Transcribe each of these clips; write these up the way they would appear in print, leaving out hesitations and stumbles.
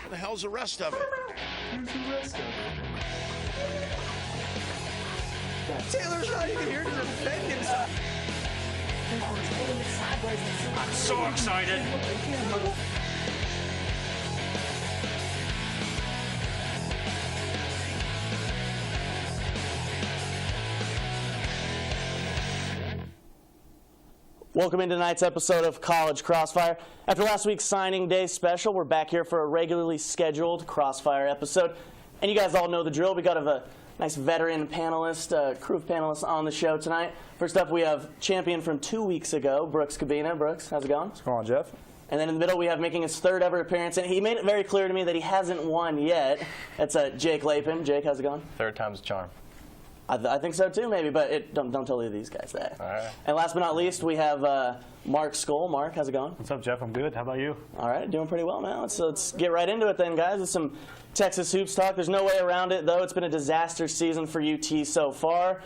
Where the hell's the rest of it? Where's the rest of it? Taylor's not even here to defend himself. I'm so excited. Welcome into tonight's episode of College Crossfire. After last week's signing day special, we're back here for a regularly scheduled Crossfire episode. And you guys all know the drill. We got a nice veteran panelist, crew of panelists on the show tonight. First up, we have champion from 2 weeks ago, Brooks Cabina. Brooks, how's it going? What's going on, Jeff? And then in the middle, we have making his third ever appearance, and he made it very clear to me that he hasn't won yet. That's Jake Lapin. Jake, how's it going? Third time's a charm. I think so too, maybe, but don't tell either of these guys that. All right. And last but not least, we have Mark Skoll. Mark, how's it going? What's up, Jeff? I'm good. How about you? All right, doing pretty well, man. Let's get right into it then, guys, with some Texas hoops talk. There's no way around it, though. It's been a disaster season for UT so far.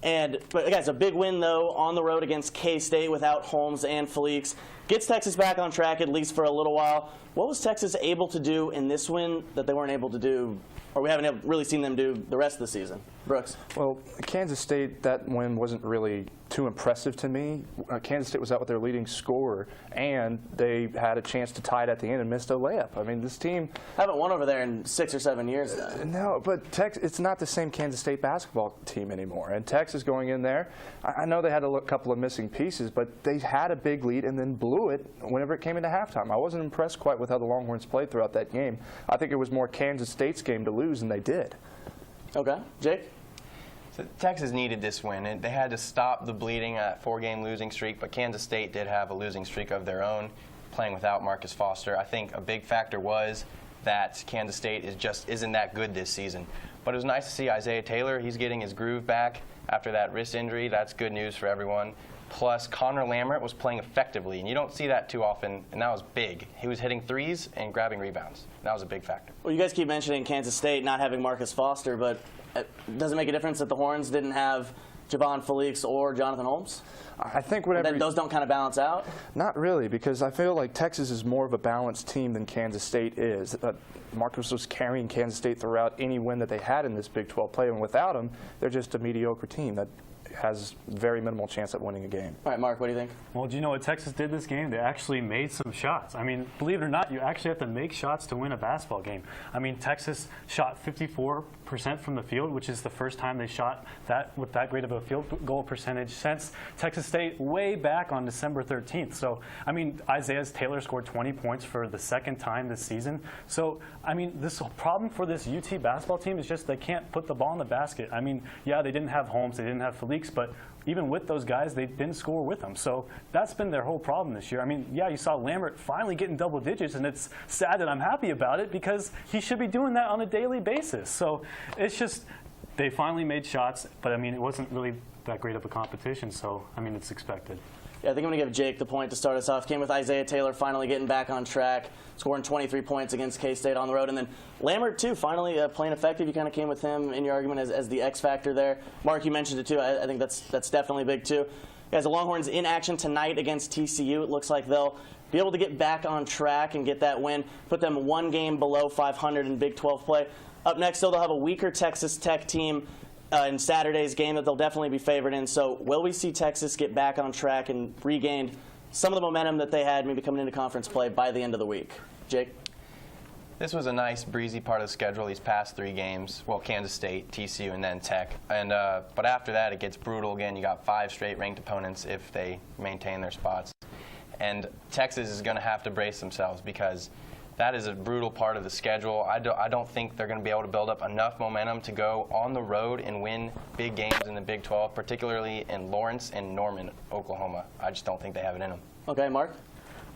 But guys, a big win, though, on the road against K-State without Holmes and Felix. Gets Texas back on track, at least for a little while. What was Texas able to do in this win that they weren't able to do, or we haven't really seen them do the rest of the season? Brooks? Well, Kansas State, that win wasn't really too impressive to me. Kansas State was out with their leading scorer, and they had a chance to tie it at the end and missed a layup. I mean, this team Haven't won over there in 6 or 7 years now. No, but it's not the same Kansas State basketball team anymore. And Texas going in there, I know they had a couple of missing pieces, but they had a big lead and then blew it whenever it came into halftime. I wasn't impressed quite with how the Longhorns played throughout that game. I think it was more Kansas State's game to lose, and they did. Okay. Jake? So Texas needed this win. They had to stop the bleeding at 4-game losing streak, but Kansas State did have a losing streak of their own, playing without Marcus Foster. I think a big factor was that Kansas State isn't that good this season. But it was nice to see Isaiah Taylor. He's getting his groove back after that wrist injury. That's good news for everyone. Plus, Connor Lammert was playing effectively, and you don't see that too often, and that was big. He was hitting threes and grabbing rebounds. That was a big factor. Well, you guys keep mentioning Kansas State not having Marcus Foster, but does it make a difference that the Horns didn't have Javon Felix or Jonathan Holmes? I think whenever those don't kind of balance out? Not really, because I feel like Texas is more of a balanced team than Kansas State is. Marcus was carrying Kansas State throughout any win that they had in this Big 12 play, and without him, they're just a mediocre team that has very minimal chance at winning a game. All right, Mark, what do you think? Well, do you know what Texas did this game? They actually made some shots. I mean, believe it or not, you actually have to make shots to win a basketball game. I mean, Texas shot 54% from the field, which is the first time they shot that with that great of a field goal percentage since Texas State way back on December 13th. So, I mean, Isaiah Taylor scored 20 points for the second time this season. So, I mean, this problem for this UT basketball team is just they can't put the ball in the basket. I mean, yeah, they didn't have Holmes, they didn't have Felix, but even with those guys, they didn't score with them. So that's been their whole problem this year. I mean, yeah, you saw Lammert finally getting double digits, and it's sad that I'm happy about it because he should be doing that on a daily basis. So it's just they finally made shots, but, I mean, it wasn't really that great of a competition. So, I mean, it's expected. Yeah, I think I'm going to give Jake the point to start us off. Came with Isaiah Taylor finally getting back on track, scoring 23 points against K-State on the road. And then Lammert, too, finally playing effective. You kind of came with him in your argument as the X factor there. Mark, you mentioned it, too. I think that's definitely big, too. Guys, the Longhorns in action tonight against TCU. It looks like they'll be able to get back on track and get that win, put them one game below 500 in Big 12 play. Up next, they'll have a weaker Texas Tech team in Saturday's game that they'll definitely be favored in. So will we see Texas get back on track and regain some of the momentum that they had maybe coming into conference play by the end of the week? Jake? This was a nice, breezy part of the schedule these past 3 games. Well, Kansas State, TCU, and then Tech. But after that, it gets brutal again. You got 5 straight ranked opponents if they maintain their spots. And Texas is going to have to brace themselves because that is a brutal part of the schedule. I don't think they're going to be able to build up enough momentum to go on the road and win big games in the Big 12, particularly in Lawrence and Norman, Oklahoma. I just don't think they have it in them. Okay, Mark?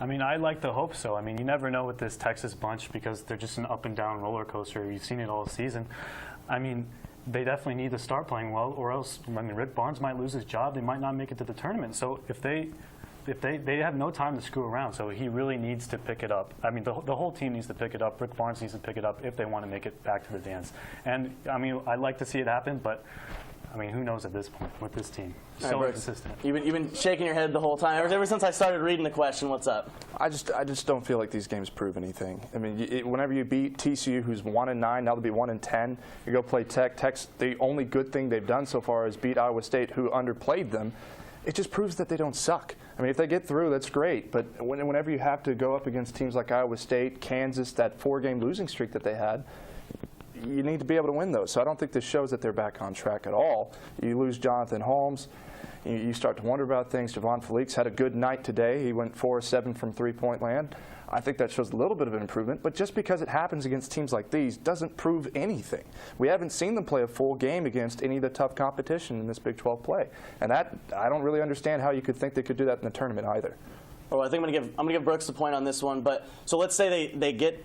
I mean, I like to hope so. I mean, you never know with this Texas bunch because they're just an up-and-down roller coaster. You've seen it all season. I mean, they definitely need to start playing well, or else, I mean, Rick Barnes might lose his job. They might not make it to the tournament. So if they have no time to screw around, so he really needs to pick it up. I mean, the whole team needs to pick it up. Rick Barnes needs to pick it up if they want to make it back to the dance. And, I mean, I'd like to see it happen, but I mean, who knows at this point with this team? All So right, Brooks, inconsistent. You've been shaking your head the whole time. Ever since I started reading the question, what's up? I just don't feel like these games prove anything. I mean, whenever you beat TCU, who's 1-9, now they'll be 1-10. You go play Tech. Tech's the only good thing they've done so far is beat Iowa State, who underplayed them. It just proves that they don't suck. I mean, if they get through, that's great. But whenever you have to go up against teams like Iowa State, Kansas, that 4-game losing streak that they had, you need to be able to win those. So I don't think this shows that they're back on track at all. You lose Jonathan Holmes. You start to wonder about things. Javon Felix had a good night today. He went 4-7 from three-point land. I think that shows a little bit of an improvement. But just because it happens against teams like these doesn't prove anything. We haven't seen them play a full game against any of the tough competition in this Big 12 play. And that, I don't really understand how you could think they could do that in the tournament either. Well, I think I'm gonna give Brooks the point on this one. But so let's say they get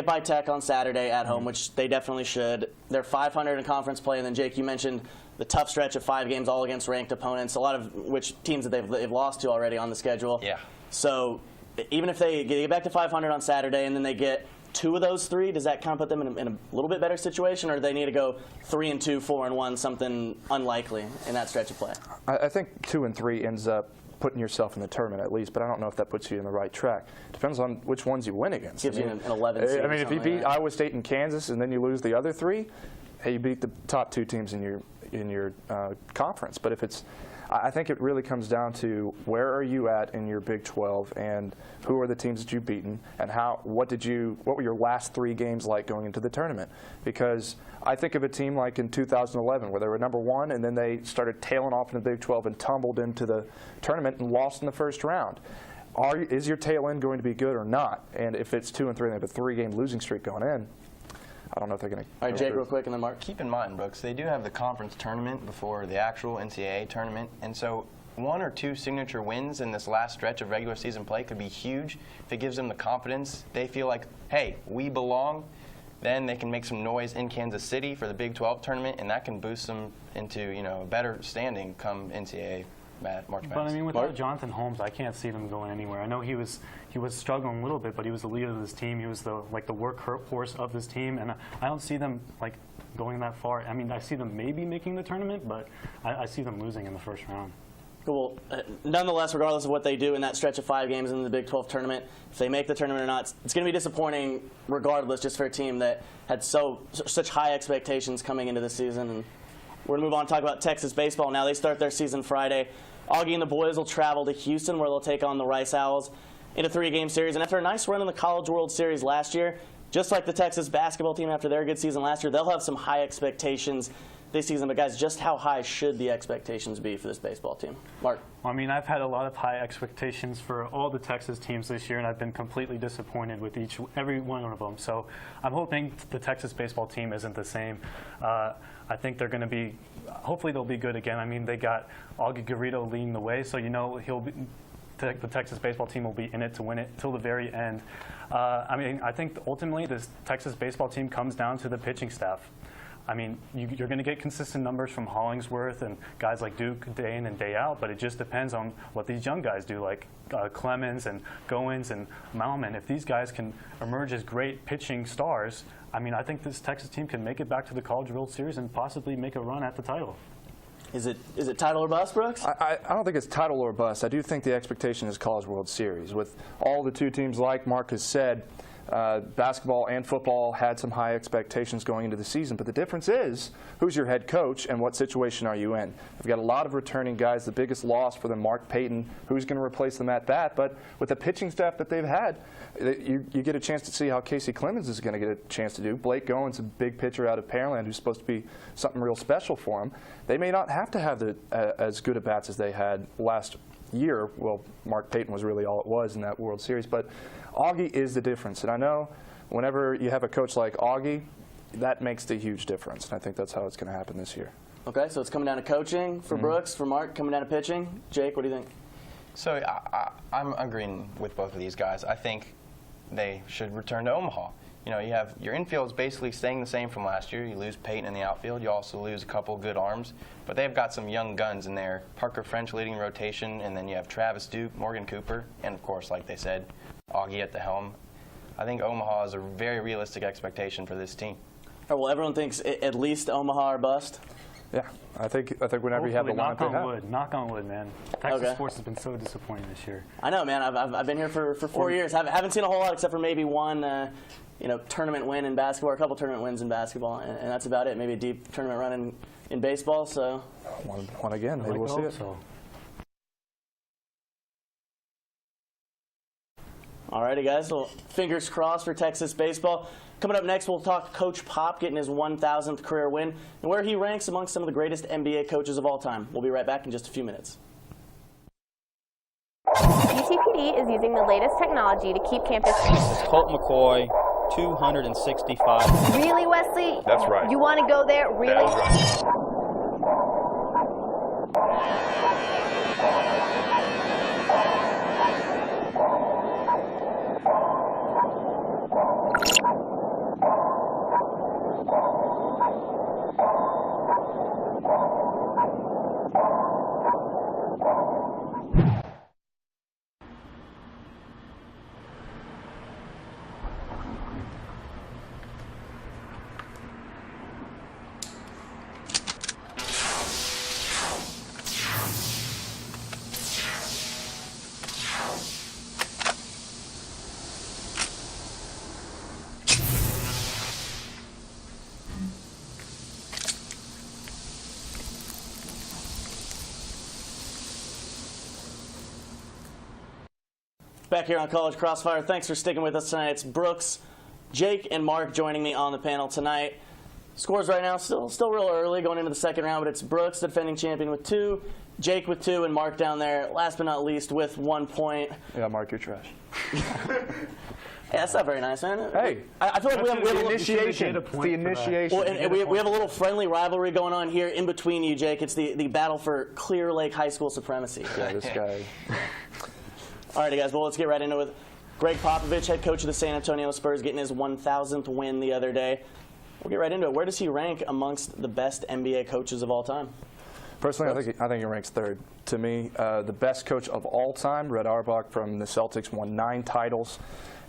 by Tech on Saturday at home, which they definitely should. They're 500 in conference play, and then Jake, you mentioned the tough stretch of 5 games all against ranked opponents, a lot of which teams that they've lost to already on the schedule. Yeah. So even if they get back to 500 on Saturday and then they get 2 of those 3, does that kind of put them in a little bit better situation, or do they need to go 3-2, 4-1, something unlikely in that stretch of play? I think 2 and 3 ends up putting yourself in the tournament at least, but I don't know if that puts you in the right track. Depends on which ones you win against. Gives you an 11 seed. I mean, if you beat like Iowa State and Kansas and then you lose the other 3, hey, you beat the top 2 teams in your conference. But if it's, I think it really comes down to where are you at in your Big 12 and who are the teams that you've beaten and what were your last 3 games like going into the tournament? Because I think of a team like in 2011 where they were number 1 and then they started tailing off in the Big 12 and tumbled into the tournament and lost in the first round. Is your tail end going to be good or not? And if it's 2 and 3 and they have a 3-game losing streak going in, I don't know if they're going to. All right, Jake, real quick, and then Mark. Keep in mind, Brooks, they do have the conference tournament before the actual NCAA tournament, and so 1 or 2 signature wins in this last stretch of regular season play could be huge. If it gives them the confidence, they feel like, hey, we belong, then they can make some noise in Kansas City for the Big 12 tournament, and that can boost them into a better standing come NCAA March Madness. But I mean, without Jonathan Holmes, I can't see them going anywhere. I know he was struggling a little bit, but he was the leader of this team. He was the workhorse of this team, and I don't see them going that far. I mean, I see them maybe making the tournament, but I see them losing in the first round. Well, nonetheless, regardless of what they do in that stretch of 5 games in the Big 12 tournament, if they make the tournament or not, it's going to be disappointing regardless, just for a team that had such high expectations coming into the season. And we're going to move on and talk about Texas baseball now. They start their season Friday. Augie and the boys will travel to Houston, where they'll take on the Rice Owls in a 3-game series. And after a nice run in the College World Series last year, just like the Texas basketball team after their good season last year, they'll have some high expectations this season. But guys, just how high should the expectations be for this baseball team? Mark? Well, I mean, I've had a lot of high expectations for all the Texas teams this year, and I've been completely disappointed with every one of them. So I'm hoping the Texas baseball team isn't the same. I think they're going to be, hopefully they'll be good again. I mean, they got Augie Garrido leading the way, so the Texas baseball team will be in it to win it till the very end. I mean, I think ultimately this Texas baseball team comes down to the pitching staff. I mean, you're going to get consistent numbers from Hollingsworth and guys like Duke day in and day out, but it just depends on what these young guys do, like Clemens and Goins and Malman. If these guys can emerge as great pitching stars, I mean, I think this Texas team can make it back to the College World Series and possibly make a run at the title. Is it title or bust, Brooks? I don't think it's title or bust. I do think the expectation is College World Series. With all the 2 teams, like Mark has said, basketball and football had some high expectations going into the season, but the difference is who's your head coach and what situation are you in. We've got a lot of returning guys. The biggest loss for them, Mark Payton, who's going to replace them at bat, but with the pitching staff that they've had, you get a chance to see how Casey Clemens is going to get a chance to do. Blake Goins, a big pitcher out of Pearland who's supposed to be something real special for him. They may not have to have as good at bats as they had last year. Well, Mark Payton was really all it was in that World Series, but Augie is the difference. And I know whenever you have a coach like Augie, that makes the huge difference. And I think that's how it's going to happen this year. Okay, so it's coming down to coaching for Brooks, for Mark, coming down to pitching. Jake, what do you think? So I'm agreeing with both of these guys. I think they should return to Omaha. You have your infield is basically staying the same from last year. You lose Peyton in the outfield. You also lose a couple good arms. But they've got some young guns in there. Parker French leading rotation, and then you have Travis Duke, Morgan Cooper, and, of course, like they said, Augie at the helm. I think Omaha is a very realistic expectation for this team. All right, well, everyone thinks at least Omaha or bust. Yeah, I think whenever you have the lineup, knock on wood, man. Texas Okay. sports has been so disappointing this year. I know, man. I've been here for 4 years. Haven't seen a whole lot except for maybe one, tournament win in basketball, or a couple tournament wins in basketball, and that's about it. Maybe a deep tournament run in baseball. So one again. Maybe we'll see it. So. Alrighty, guys. Well, fingers crossed for Texas baseball. Coming up next, we'll talk Coach Pop getting his 1,000th career win and where he ranks amongst some of the greatest NBA coaches of all time. We'll be right back in just a few minutes. UTPD is using the latest technology to keep campus. It's Colt McCoy, 265. Really, Wesley? That's right. You want to go there? Really? That's right. Back here on College Crossfire. Thanks for sticking with us tonight. It's Brooks, Jake, and Mark joining me on the panel tonight. Scores right now still real early going into the second round, but it's Brooks, the defending champion, with 2, Jake with 2, and Mark down there, last but not least, with 1 point. Yeah, Mark, you're trash. Yeah, that's not very nice, man. Hey, I feel like we have a little initiation. It's the initiation. Well, and we have a little friendly rivalry going on here in between you, Jake. It's the battle for Clear Lake High School supremacy. Yeah, this guy. All right, guys, well, let's get right into it. Greg Popovich, head coach of the San Antonio Spurs, getting his 1,000th win the other day. We'll get right into it. Where does he rank amongst the best NBA coaches of all time? Personally, I think he ranks 3rd. To me, the best coach of all time, Red Auerbach from the Celtics, won 9 titles.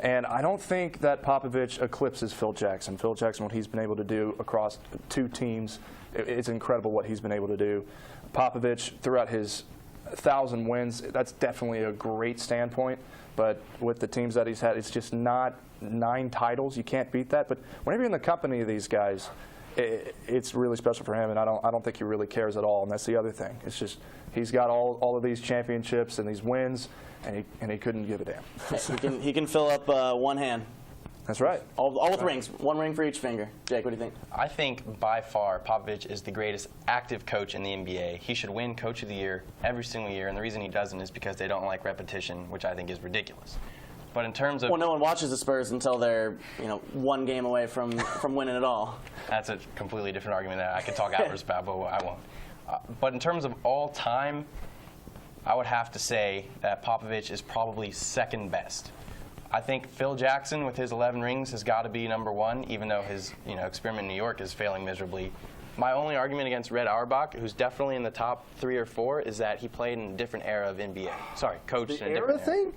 And I don't think that Popovich eclipses Phil Jackson. Phil Jackson, what he's been able to do across 2 teams, it's incredible what he's been able to do. Popovich, throughout his 1,000 wins, that's definitely a great standpoint. But with the teams that he's had, it's just not 9 titles. You can't beat that. But whenever you're in the company of these guys, it's really special for him, and I don't think he really cares at all. And that's the other thing. It's just he's got all of these championships and these wins, and he couldn't give a damn. He can fill up one hand. That's right. All with rings. 1 ring for each finger. Jake, what do you think? I think by far Popovich is the greatest active coach in the NBA. He should win Coach of the Year every single year, and the reason he doesn't is because they don't like repetition, which I think is ridiculous. But in terms of... Well, no one watches the Spurs until they're 1 game away from winning it all. That's a completely different argument that I could talk hours about, but I won't. But in terms of all time, I would have to say that Popovich is probably 2nd best. I think Phil Jackson, with his 11 rings, has got to be number 1, even though his experiment in New York is failing miserably. My only argument against Red Auerbach, who's definitely in the top 3 or 4, is that he played in a different era of NBA. Sorry, coached in a different era. Thing?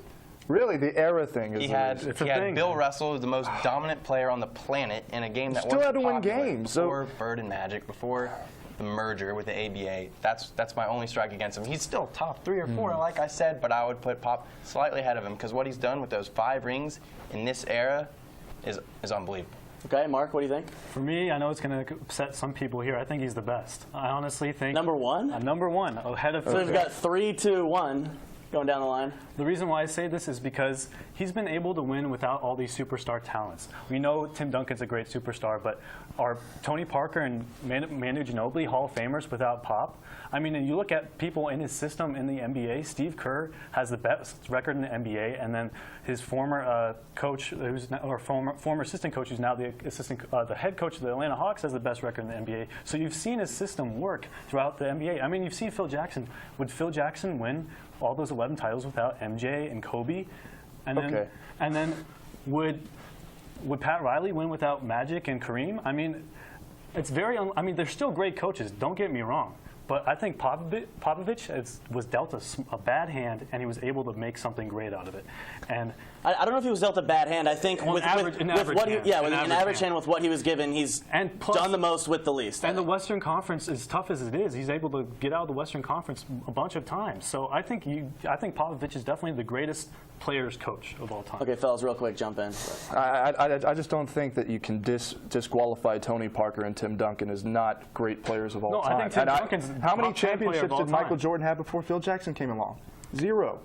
Really, the era thing is. He had Bill Russell, the most dominant player on the planet, in a game that still wasn't had to win popular games. before Bird and Magic, before the merger with the ABA. That's my only strike against him. He's still top 3 or 4, like I said, but I would put Pop slightly ahead of him because what he's done with those 5 rings in this era is unbelievable. Okay, Mark, what do you think? For me, I know it's going to upset some people here. I think he's the best. I honestly think number 1. Number 1 ahead of. So we've got 3, 2, 1 going down the line. The reason why I say this is because he's been able to win without all these superstar talents. We know Tim Duncan's a great superstar, but are Tony Parker and Manu Ginobili Hall of Famers without Pop? I mean, and you look at people in his system in the NBA, Steve Kerr has the best record in the NBA, and then his former coach, former assistant coach, who's now the head coach of the Atlanta Hawks, has the best record in the NBA. So you've seen his system work throughout the NBA. I mean, you've seen Phil Jackson. Would Phil Jackson win all those 11 titles without MJ and Kobe? And then would Pat Riley win without Magic and Kareem? I mean, it's very. I mean, they're still great coaches. Don't get me wrong. But I think Popovich was dealt a bad hand, and he was able to make something great out of it. And I don't know if he was dealt a bad hand. I think Well, with an average what hand. with An an average average hand. hand with what he was given, he's And plus- done the most with the least. And the Western Conference, as tough as it is, he's able to get out of the Western Conference a bunch of times. So I think Popovich is definitely the greatest players coach of all time. Okay, fellas, real quick, jump in. I just don't think that you can disqualify Tony Parker and Tim Duncan as not great players of all No, time. I think Tim And Duncan's how many top 10 player of championships all did Michael time. Jordan have before Phil Jackson came along? Zero.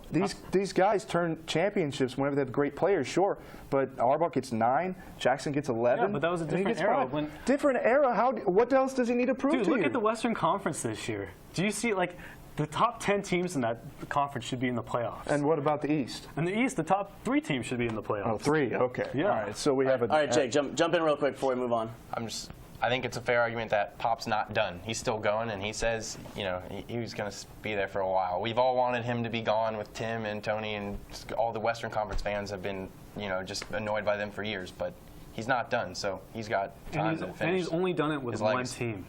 These guys turn championships whenever they have great players, sure. But Auerbach gets 9, Jackson gets 11. Yeah, but that was a and he different gets era 5. when- Different era? What else does he need to prove Dude, to look you? at the Western Conference this year. Do you see, like, the top 10 teams in that conference should be in the playoffs? And what about the East? In the East, the top 3 teams should be in the playoffs. Oh, 3. Okay. Yeah. All right. So we have a. All right, Jake, jump in real quick before we move on. I think it's a fair argument that Pop's not done. He's still going, and he says, he was going to be there for a while. We've all wanted him to be gone with Tim and Tony, and all the Western Conference fans have been, just annoyed by them for years. But he's not done, so he's got time to finish. And he's only done it with his one legacy. team.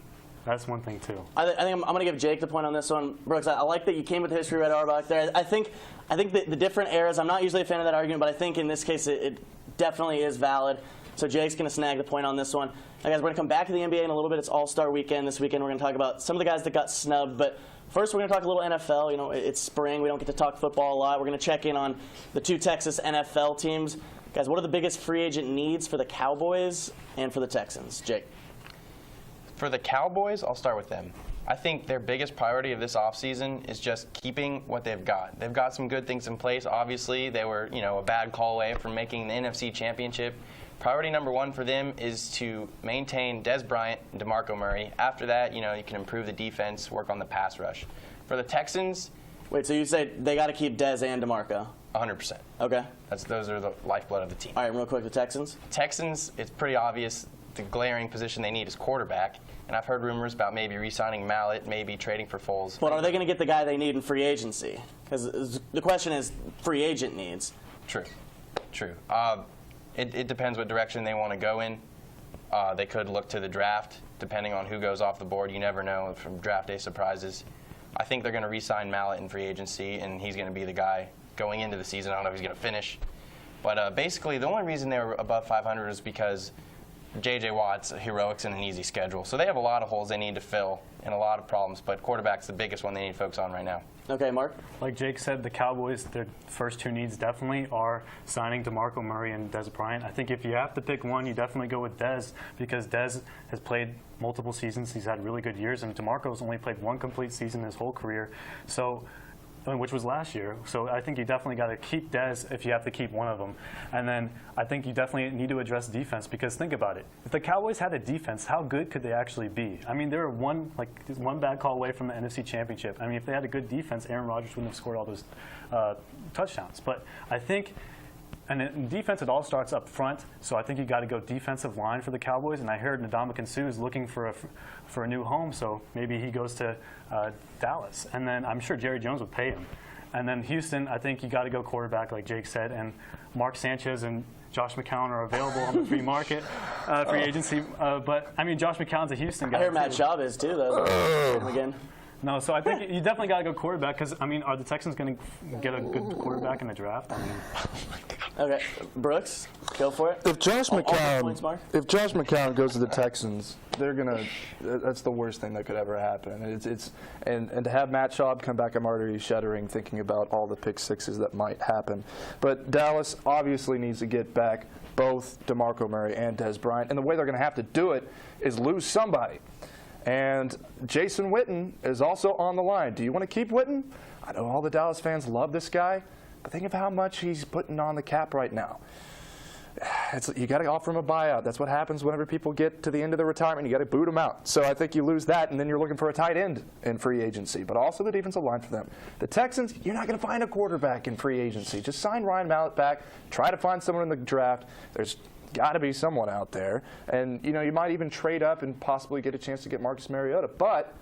That's one thing, too. I think I'm going to give Jake the point on this one. Brooks, I like that you came with the history right Auerbach there. I think the different eras, I'm not usually a fan of that argument, but I think in this case it definitely is valid. So Jake's going to snag the point on this one. Now, guys, we're going to come back to the NBA in a little bit. It's All-Star Weekend. This weekend we're going to talk about some of the guys that got snubbed. But first we're going to talk a little NFL. It's spring. We don't get to talk football a lot. We're going to check in on the 2 Texas NFL teams. Guys, what are the biggest free agent needs for the Cowboys and for the Texans? Jake. For the Cowboys, I'll start with them. I think their biggest priority of this offseason is just keeping what they've got. They've got some good things in place. Obviously, they were, a bad call away from making the NFC Championship. Priority number 1 for them is to maintain Dez Bryant and DeMarco Murray. After that, you can improve the defense, work on the pass rush. For the Texans, Wait, so you say they got to keep Dez and DeMarco? 100%. Okay. Those are the lifeblood of the team. All right, real quick, the Texans. Texans, it's pretty obvious the glaring position they need is quarterback. And I've heard rumors about maybe re-signing Mallett, maybe trading for Foles. But are they going to get the guy they need in free agency? Because the question is free agent needs. True. It depends what direction they want to go in. They could look to the draft, depending on who goes off the board. You never know from draft day surprises. I think they're going to re-sign Mallett in free agency, and he's going to be the guy going into the season. I don't know if he's going to finish. But basically, the only reason they were above 500 is because J.J. Watt's heroics and an easy schedule. So they have a lot of holes they need to fill and a lot of problems, but quarterback's the biggest one they need to focus on right now. Okay, Mark? Like Jake said, the Cowboys, their first 2 needs definitely are signing DeMarco Murray and Dez Bryant. I think if you have to pick one, you definitely go with Dez because Dez has played multiple seasons. He's had really good years, and DeMarco's only played 1 complete season his whole career, which was last year. So I think you definitely got to keep Dez if you have to keep one of them. And then I think you definitely need to address defense because think about it. If the Cowboys had a defense, how good could they actually be? I mean, they were one bad call away from the NFC Championship. I mean, if they had a good defense, Aaron Rodgers wouldn't have scored all those touchdowns. But I think and in defense, it all starts up front. So I think you got to go defensive line for the Cowboys. And I heard Ndamukong Suh is looking for a new home, so maybe he goes to Dallas. And then I'm sure Jerry Jones would pay him. And then Houston, I think you got to go quarterback, like Jake said. And Mark Sanchez and Josh McCown are available on the free market, free agency. But I mean, Josh McCown's a Houston guy. I heard Matt Schaub is too, though. Again. No, so I think you definitely got to go quarterback because, I mean, are the Texans going to get a good quarterback in the draft? I mean, Okay, Brooks, go for it. If Josh All the points, Mark? McCown goes to the Texans, they're gonna. That's the worst thing that could ever happen. And to have Matt Schaub come back, I'm already shuddering thinking about all the pick sixes that might happen. But Dallas obviously needs to get back both DeMarco Murray and Dez Bryant, and the way they're going to have to do it is lose somebody. And Jason Witten is also on the line. Do you want to keep Witten? I know all the Dallas fans love this guy, but think of how much he's putting on the cap right now. You got to offer him a buyout. That's what happens whenever people get to the end of their retirement. You got to boot them out. So I think you lose that, and then you're looking for a tight end in free agency, but also the defensive line for them. The Texans, you're not going to find a quarterback in free agency. Just sign Ryan Mallett back. Try to find someone in the draft. There's got to be someone out there, and you might even trade up and possibly get a chance to get Marcus Mariota. But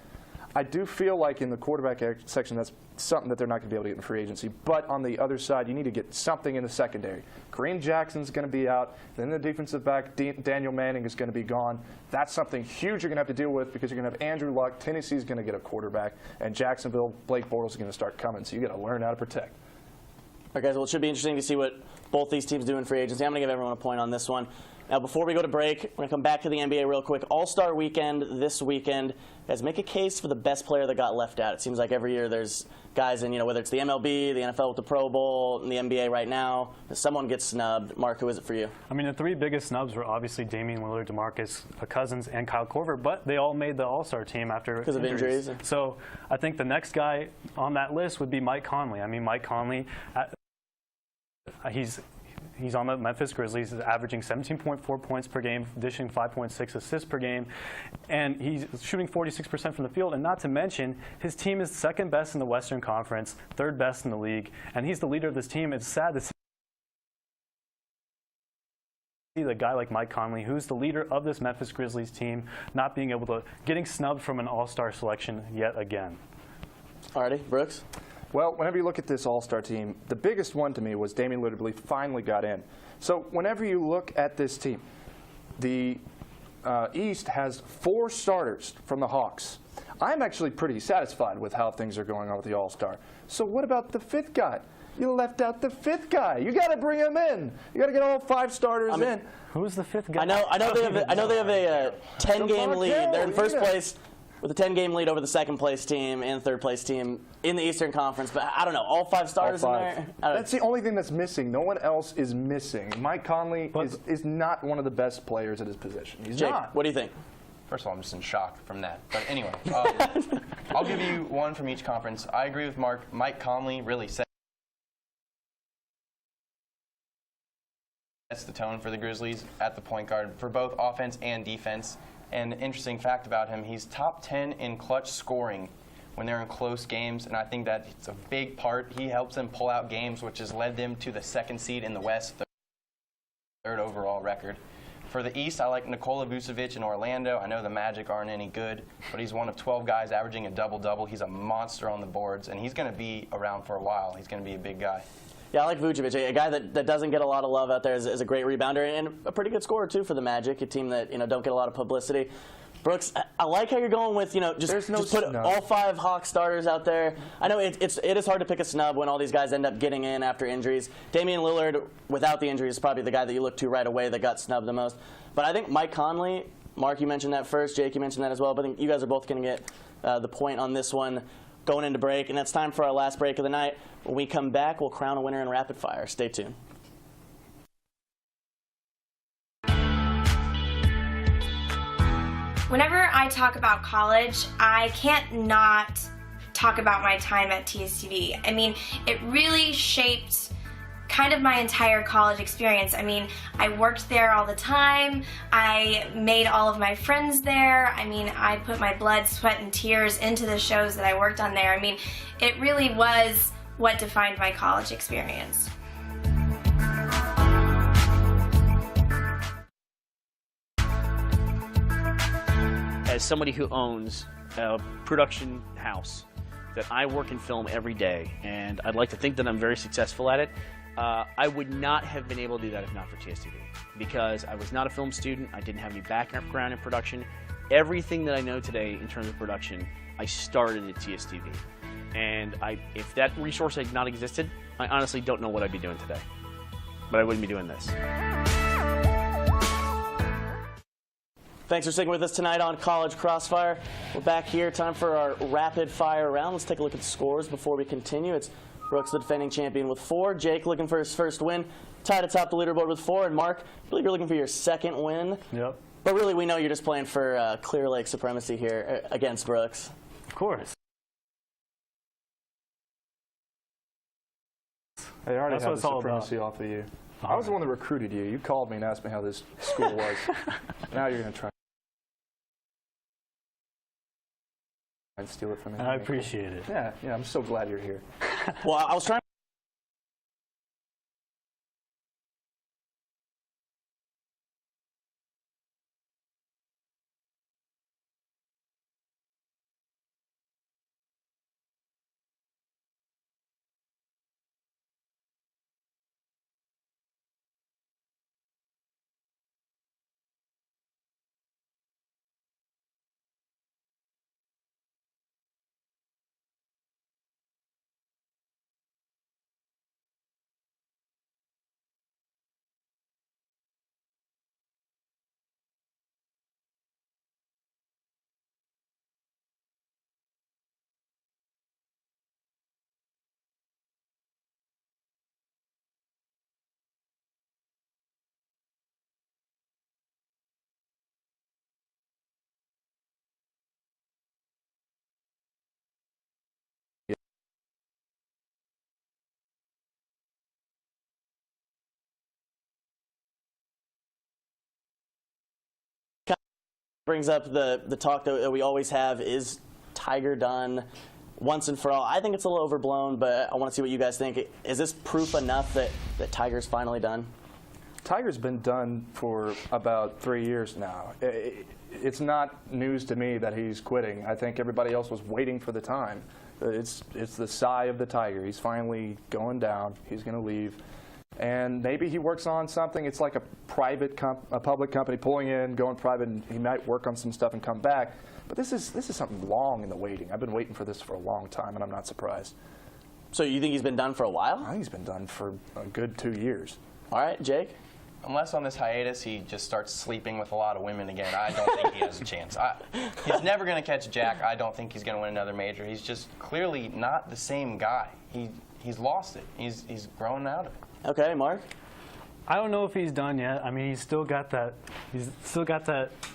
I do feel like in the quarterback section, that's something that they're not going to be able to get in free agency. But on the other side, you need to get something in the secondary. Kareem Jackson's going to be out. Then the defensive back, Daniel Manning, is going to be gone. That's something huge you're going to have to deal with because you're going to have Andrew Luck. Tennessee's going to get a quarterback. And Jacksonville, Blake Bortles is going to start coming. So you got to learn how to protect. All right, guys, well, it should be interesting to see what both these teams doing free agency. I'm going to give everyone a point on this one. Now, before we go to break, we're going to come back to the NBA real quick. All-Star Weekend this weekend. Guys, make a case for the best player that got left out. It seems like every year there's guys in, whether it's the MLB, the NFL with the Pro Bowl, and the NBA right now, someone gets snubbed. Mark, who is it for you? I mean, the three biggest snubs were obviously Damian Lillard, DeMarcus Cousins, and Kyle Korver, but they all made the All-Star team after because of injuries. So I think the next guy on that list would be Mike Conley. I mean, Mike Conley, He's on the Memphis Grizzlies, is averaging 17.4 points per game, dishing 5.6 assists per game, and he's shooting 46% from the field. And not to mention, his team is second best in the Western Conference, third best in the league, and he's the leader of this team. It's sad to see a guy like Mike Conley, who's the leader of this Memphis Grizzlies team, not being able to, getting snubbed from an All-Star selection yet again. Alrighty, Brooks? Well, whenever you look at this All-Star team, the biggest one to me was Damian Lillard finally got in. So whenever you look at this team, the East has 4 starters from the Hawks. I'm actually pretty satisfied with how things are going on with the All-Star. So what about the 5th guy? You left out the 5th guy. You got to bring him in. You got to get all 5 starters in. Who's the 5th guy? I know they have a 10-game lead. They're in first place with a 10-game lead over the second-place team and third-place team in the Eastern Conference. But I don't know, all 5 starters in there? That's the only thing that's missing. No one else is missing. Mike Conley is not one of the best players at his position. He's Jake, not. what do you think? First of all, I'm just in shock from that. But anyway, I'll give you one from each conference. I agree with Mark. Mike Conley really sets the tone for the Grizzlies at the point guard for both offense and defense. And an interesting fact about him, he's top 10 in clutch scoring when they're in close games, and I think that it's a big part. He helps them pull out games, which has led them to the 2nd seed in the West, 3rd overall record. For the East, I like Nikola Vucevic in Orlando. I know the Magic aren't any good, but he's one of 12 guys averaging a double-double. He's a monster on the boards, and he's going to be around for a while. He's going to be a big guy. Yeah, I like Vucevic, a guy that doesn't get a lot of love out there, is a great rebounder and a pretty good scorer too for the Magic, a team that don't get a lot of publicity. Brooks, I like how you're going with just put all 5 Hawks starters out there. I know it is hard to pick a snub when all these guys end up getting in after injuries. Damian Lillard, without the injuries, is probably the guy that you look to right away that got snubbed the most. But I think Mike Conley, Mark, you mentioned that first. Jake, you mentioned that as well. But I think you guys are both going to get the point on this one going into break. And that's time for our last break of the night. When we come back, we'll crown a winner in rapid fire. Stay tuned. Whenever I talk about college, I can't not talk about my time at TSTV. I mean, it really shaped kind of my entire college experience. I mean, I worked there all the time. I made all of my friends there. I mean, I put my blood, sweat, and tears into the shows that I worked on there. I mean, it really was what defined my college experience. As somebody who owns a production house, that I work in film every day, and I'd like to think that I'm very successful at it, I would not have been able to do that if not for TSTV, because I was not a film student. I didn't have any background in production. Everything that I know today in terms of production, I started at TSTV. And if that resource had not existed, I honestly don't know what I'd be doing today. But I wouldn't be doing this. Thanks for sticking with us tonight on College Crossfire. We're back here. Time for our rapid fire round. Let's take a look at the scores before we continue. It's Brooks, the defending champion, with 4. Jake looking for his first win. Tied atop the leaderboard with 4. And Mark, I believe you're looking for your 2nd win. Yep. But really, we know you're just playing for Clear Lake supremacy here against Brooks. Of course. I already That's have what the it's all supremacy off of you. I was the one that recruited you. You called me and asked me how this school was. Now you're going to try and steal it from me. I appreciate it. Yeah, I'm so glad you're here. Well, I was trying Brings up the talk that we always have, is Tiger done once and for all? I think it's a little overblown, but I want to see what you guys think. Is this proof enough that Tiger's finally done? Tiger's been done for about 3 years now. It's not news to me that he's quitting. I think everybody else was waiting for the time. It's the sigh of the Tiger. He's finally going down. He's going to leave. And maybe he works on something. It's like a public company pulling in, going private, and he might work on some stuff and come back. But this is something long in the waiting. I've been waiting for this for a long time, and I'm not surprised. So you think he's been done for a while? I think he's been done for a good 2 years. All right, Jake? Unless on this hiatus he just starts sleeping with a lot of women again, I don't think he has a chance. He's never going to catch Jack. I don't think he's going to win another major. He's just clearly not the same guy. He's lost it. He's grown out of it. Okay, Mark? I don't know if he's done yet. I mean, he's still got that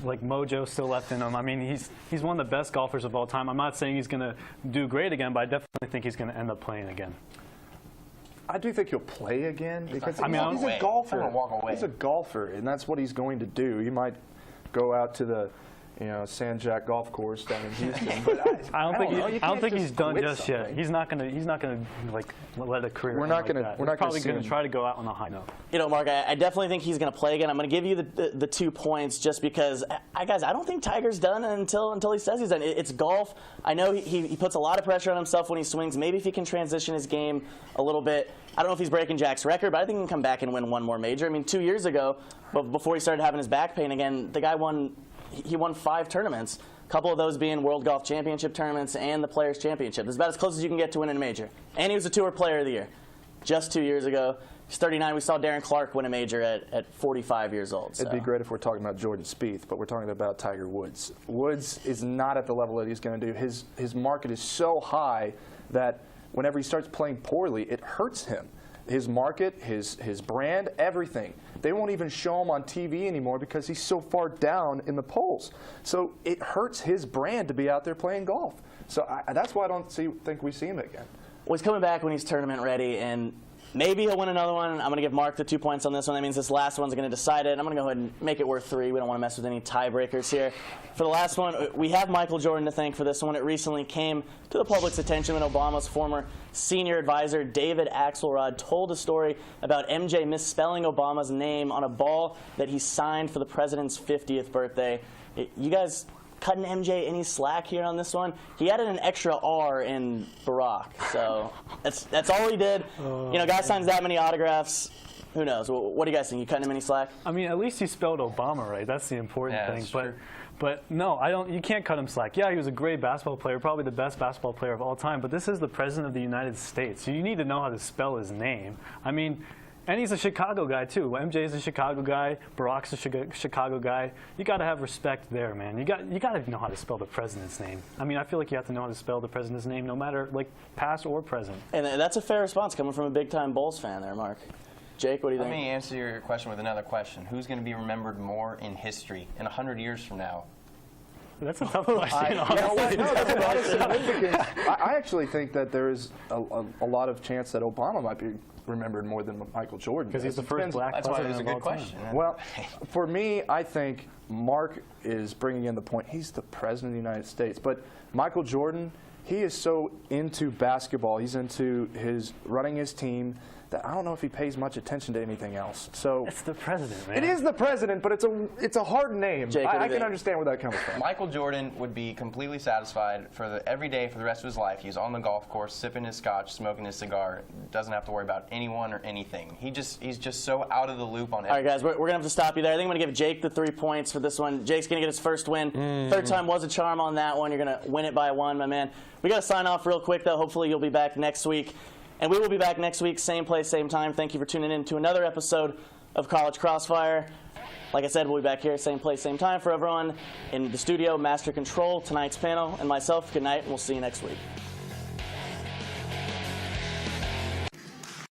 like mojo still left in him. I mean, he's one of the best golfers of all time. I'm not saying he's going to do great again, but I definitely think he's going to end up playing again. I do think he'll play again because he's a golfer. Walk away. He's a golfer, and that's what he's going to do. He might go out to the Sand Jack Golf Course down in Houston. But I don't think he's done just yet. He's not gonna like let a career. We're not probably gonna try to go out on a high note. Mark, I definitely think he's gonna play again. I'm gonna give you the 2 points just because, guys, I don't think Tiger's done until he says he's done. It's golf. I know he puts a lot of pressure on himself when he swings. Maybe if he can transition his game a little bit. I don't know if he's breaking Jack's record, but I think he can come back and win one more major. I mean, 2 years ago, before he started having his back pain again, the guy won 5 tournaments, a couple of those being World Golf Championship tournaments and the Players' Championship. It's about as close as you can get to winning a major. And he was a Tour Player of the Year just 2 years ago. He's 39. We saw Darren Clark win a major at 45 years old. So. It'd be great if we're talking about Jordan Spieth, but we're talking about Tiger Woods. Woods is not at the level that he's going to do. His market is so high that whenever he starts playing poorly, it hurts him. His market, his brand, everything. They won't even show him on TV anymore because he's so far down in the polls. So it hurts his brand to be out there playing golf. So that's why I don't think we see him again. Well, he's coming back when he's tournament ready, and maybe he'll win another one. I'm going to give Mark the 2 points on this one. That means this last one's going to decide it. I'm going to go ahead and make it worth 3. We don't want to mess with any tiebreakers here. For the last one, we have Michael Jordan to thank for this one. It recently came to the public's attention when Obama's former senior advisor, David Axelrod, told a story about MJ misspelling Obama's name on a ball that he signed for the president's 50th birthday. You guys cutting MJ any slack here on this one? He added an extra R in Barack, so that's all he did. Guy signs that many autographs. Who knows? What do you guys think? You cutting him any slack? I mean, at least he spelled Obama right. That's the important thing. But no, I don't. You can't cut him slack. Yeah, he was a great basketball player, probably the best basketball player of all time. But this is the president of the United States, so you need to know how to spell his name. I mean. And he's a Chicago guy, too. MJ's a Chicago guy. Barack's a Chicago guy. You got to have respect there, man. You got to know how to spell the president's name. I mean, I feel like you have to know how to spell the president's name, no matter, past or present. And that's a fair response coming from a big-time Bulls fan there, Mark. Jake, what do you think? Let me answer your question with another question. Who's going to be remembered more in history in 100 years from now? That's a tough question. I actually think that there is a lot of chance that Obama might be remembered more than Michael Jordan. Because he's the first black president. That's why it was a good question. Well, for me, I think Mark is bringing in the point. He's the president of the United States. But Michael Jordan, he is so into basketball. He's into running his team that I don't know if he pays much attention to anything else. So it's the president, man. It is the president, but it's a hard name. Jake, I can understand where that comes from. Michael Jordan would be completely satisfied every day for the rest of his life. He's on the golf course, sipping his scotch, smoking his cigar. Doesn't have to worry about anyone or anything. He's just so out of the loop on everything. All right, guys, we're going to have to stop you there. I think I'm going to give Jake the 3 points for this one. Jake's going to get his first win. Third time was a charm on that one. You're going to win it by 1, my man. We got to sign off real quick, though. Hopefully you'll be back next week. And we will be back next week, same place, same time. Thank you for tuning in to another episode of College Crossfire. Like I said, we'll be back here, same place, same time. For everyone in the studio, Master Control, tonight's panel, and myself, good night, and we'll see you next week.